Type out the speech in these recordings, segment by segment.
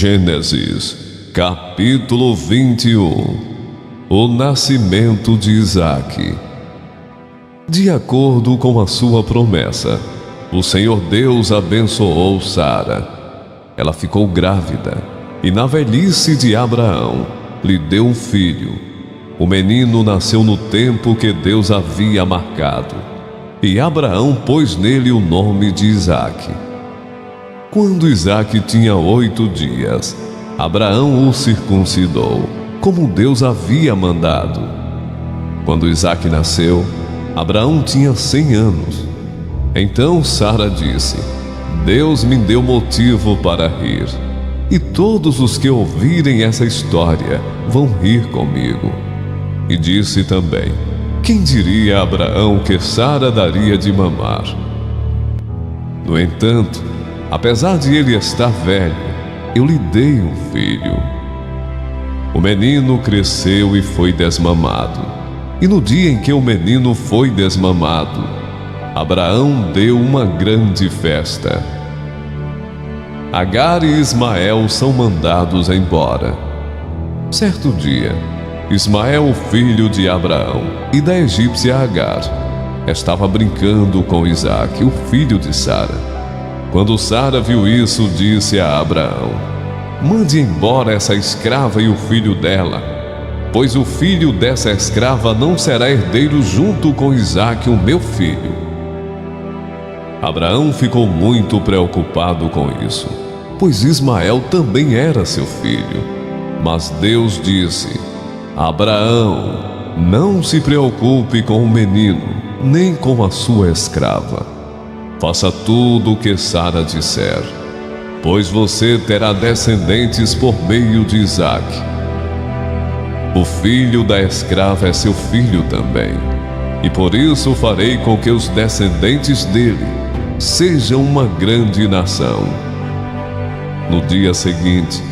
Gênesis, capítulo 21. O nascimento de Isaque. De acordo com a sua promessa, o Senhor Deus abençoou Sara. Ela ficou grávida e, na velhice de Abraão, lhe deu um filho. O menino nasceu no tempo que Deus havia marcado, e Abraão pôs nele o nome de Isaque. Quando Isaque tinha 8 dias, Abraão o circuncidou, como Deus havia mandado. Quando Isaque nasceu, Abraão tinha 100 anos. Então Sara disse: Deus me deu motivo para rir, e todos os que ouvirem essa história vão rir comigo. E disse também: quem diria a Abraão que Sara daria de mamar? No entanto, apesar de ele estar velho, eu lhe dei um filho. O menino cresceu e foi desmamado. E no dia em que o menino foi desmamado, Abraão deu uma grande festa. Agar e Ismael são mandados embora. Certo dia, Ismael, filho de Abraão e da egípcia Agar, estava brincando com Isaque, o filho de Sara. Quando Sara viu isso, disse a Abraão: mande embora essa escrava e o filho dela, pois o filho dessa escrava não será herdeiro junto com Isaque, o meu filho. Abraão ficou muito preocupado com isso, pois Ismael também era seu filho. Mas Deus disse: Abraão, não se preocupe com o menino, nem com a sua escrava. Faça tudo o que Sara disser, pois você terá descendentes por meio de Isaque. O filho da escrava é seu filho também, e por isso farei com que os descendentes dele sejam uma grande nação. No dia seguinte,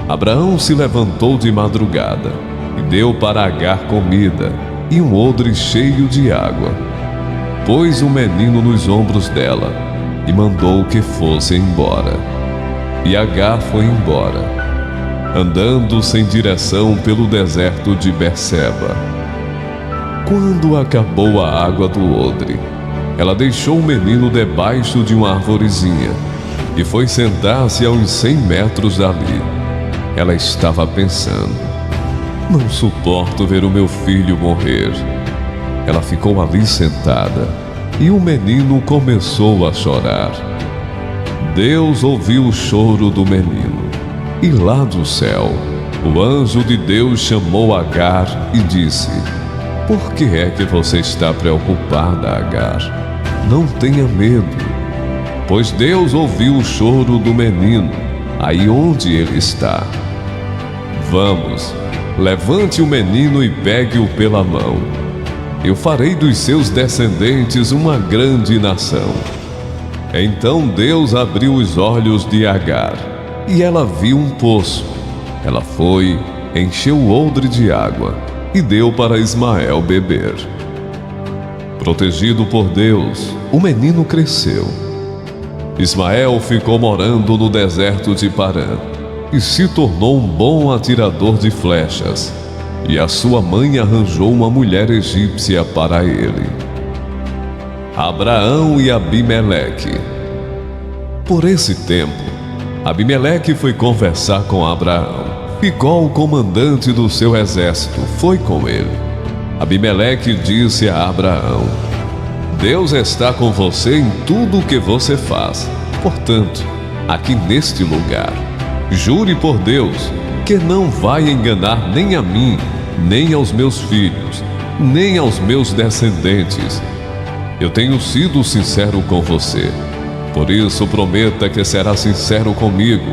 Abraão se levantou de madrugada e deu para Agar comida e um odre cheio de água. Pôs o menino nos ombros dela e mandou que fosse embora. E Agar foi embora, andando sem direção pelo deserto de Berseba. Quando acabou a água do odre, ela deixou o menino debaixo de uma arvorezinha e foi sentar-se a uns 100 metros dali. Ela estava pensando: não suporto ver o meu filho morrer. Ela ficou ali sentada e o menino começou a chorar. Deus ouviu o choro do menino e lá do céu o anjo de Deus chamou Agar e disse: por que é que você está preocupada, Agar? Não tenha medo, pois Deus ouviu o choro do menino aí onde ele está. Vamos, levante o menino e pegue-o pela mão. Eu farei dos seus descendentes uma grande nação. Então Deus abriu os olhos de Agar, e ela viu um poço. Ela foi, encheu o odre de água e deu para Ismael beber. Protegido por Deus, o menino cresceu. Ismael ficou morando no deserto de Parã e se tornou um bom atirador de flechas. E a sua mãe arranjou uma mulher egípcia para ele. Abraão e Abimeleque. Por esse tempo, Abimeleque foi conversar com Abraão. Ficou o comandante do seu exército, foi com ele. Abimeleque disse a Abraão: Deus está com você em tudo o que você faz. Portanto, aqui neste lugar, jure por Deus que não vai enganar nem a mim, nem aos meus filhos, nem aos meus descendentes. Eu tenho sido sincero com você, por isso prometa que será sincero comigo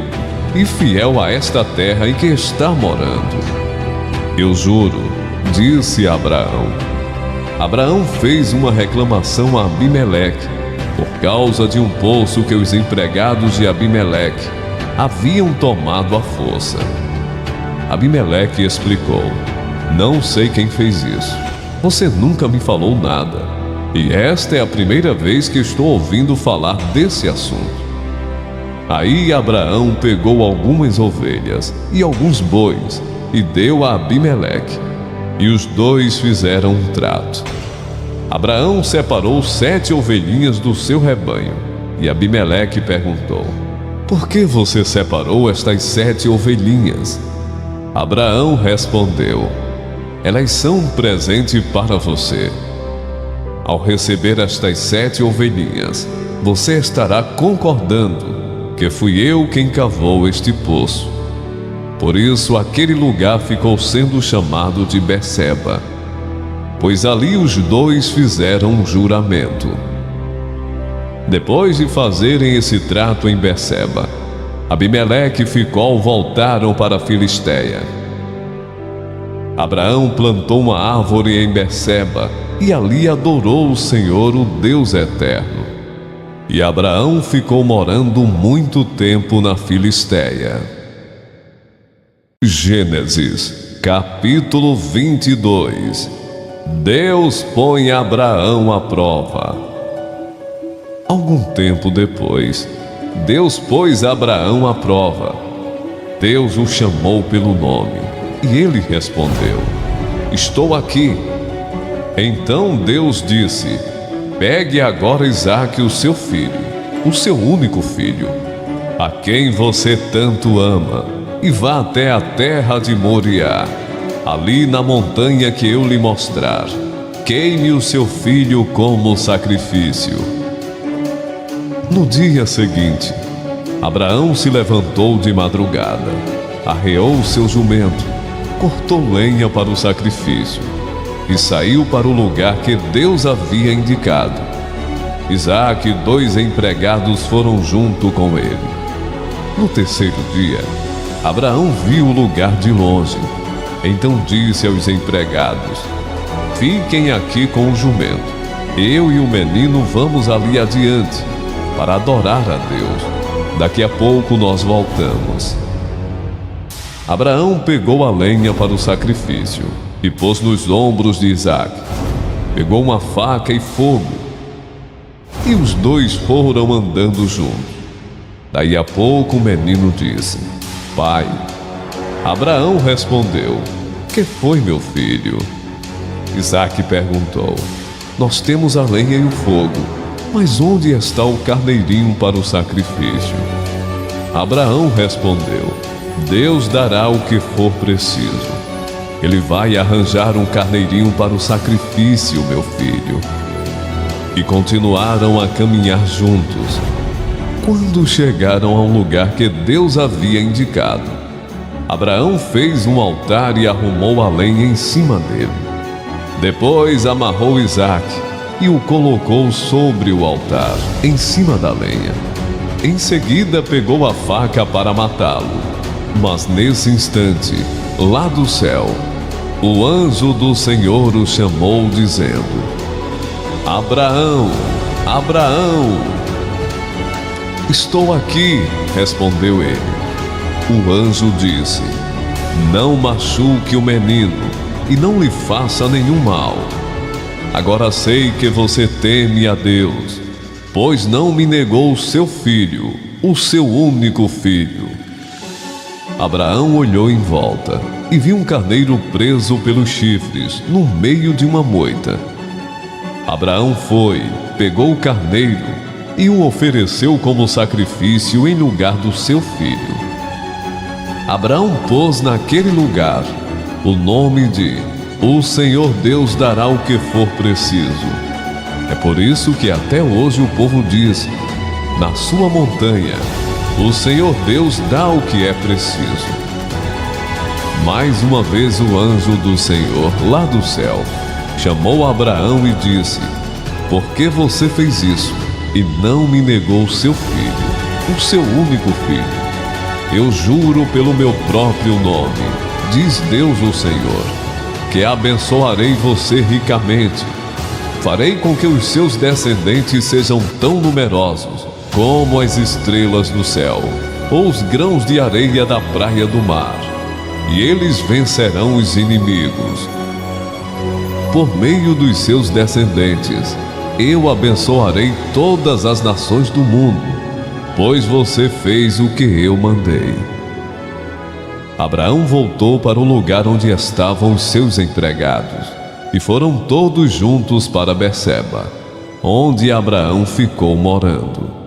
e fiel a esta terra em que está morando. Eu juro, disse Abraão. Abraão fez uma reclamação a Abimeleque por causa de um poço que os empregados de Abimeleque haviam tomado à força. Abimeleque explicou: não sei quem fez isso. Você nunca me falou nada. E esta é a primeira vez que estou ouvindo falar desse assunto. Aí Abraão pegou algumas ovelhas e alguns bois e deu a Abimeleque, e os dois fizeram um trato. Abraão separou 7 ovelhinhas do seu rebanho, e Abimeleque perguntou: por que você separou estas 7 ovelhinhas? Abraão respondeu: elas são um presente para você. Ao receber estas 7 ovelhinhas, você estará concordando que fui eu quem cavou este poço. Por isso aquele lugar ficou sendo chamado de Berseba, pois ali os dois fizeram um juramento. Depois de fazerem esse trato em Berseba, Abimeleque e Ficol voltaram para a Filistéia. Abraão plantou uma árvore em Berseba e ali adorou o Senhor, o Deus eterno. E Abraão ficou morando muito tempo na Filistéia. Gênesis, capítulo 22. Deus põe Abraão à prova. Algum tempo depois, Deus pôs Abraão à prova. Deus o chamou pelo nome, e ele respondeu: estou aqui. Então Deus disse: pegue agora Isaque, o seu filho, o seu único filho, a quem você tanto ama, e vá até a terra de Moriá, ali na montanha que eu lhe mostrar. Queime o seu filho como sacrifício. No dia seguinte, Abraão se levantou de madrugada, arreou seu jumento, cortou lenha para o sacrifício e saiu para o lugar que Deus havia indicado. Isaque e 2 empregados foram junto com ele. No terceiro dia, Abraão viu o lugar de longe. Então disse aos empregados: fiquem aqui com o jumento. Eu e o menino vamos ali adiante para adorar a Deus. Daqui a pouco nós voltamos. Abraão pegou a lenha para o sacrifício e pôs nos ombros de Isaque. Pegou uma faca e fogo, e os dois foram andando juntos. Daí a pouco o menino disse: pai. Abraão respondeu: que foi, meu filho? Isaque perguntou: nós temos a lenha e o fogo, mas onde está o carneirinho para o sacrifício? Abraão respondeu: Deus dará o que for preciso. Ele vai arranjar um carneirinho para o sacrifício, meu filho. E continuaram a caminhar juntos. Quando chegaram a um lugar que Deus havia indicado, Abraão fez um altar e arrumou a lenha em cima dele. Depois amarrou Isaque e o colocou sobre o altar, em cima da lenha. Em seguida pegou a faca para matá-lo. Mas nesse instante, lá do céu, o anjo do Senhor o chamou, dizendo: Abraão, Abraão! Estou aqui, respondeu ele. O anjo disse: não machuque o menino e não lhe faça nenhum mal. Agora sei que você teme a Deus, pois não me negou o seu filho, o seu único filho. Abraão olhou em volta e viu um carneiro preso pelos chifres no meio de uma moita. Abraão foi, pegou o carneiro e o ofereceu como sacrifício em lugar do seu filho. Abraão pôs naquele lugar o nome de O Senhor Deus dará o que for preciso. É por isso que até hoje o povo diz: na sua montanha, o Senhor Deus dá o que é preciso. Mais uma vez o anjo do Senhor, lá do céu, chamou Abraão e disse: por que você fez isso e não me negou seu filho, o seu único filho? Eu juro pelo meu próprio nome, diz Deus o Senhor, que abençoarei você ricamente. Farei com que os seus descendentes sejam tão numerosos como as estrelas do céu, ou os grãos de areia da praia do mar. E eles vencerão os inimigos. Por meio dos seus descendentes, eu abençoarei todas as nações do mundo. pois você fez o que eu mandei. Abraão voltou para o lugar onde estavam os seus empregados, e foram todos juntos para Berseba, onde Abraão ficou morando.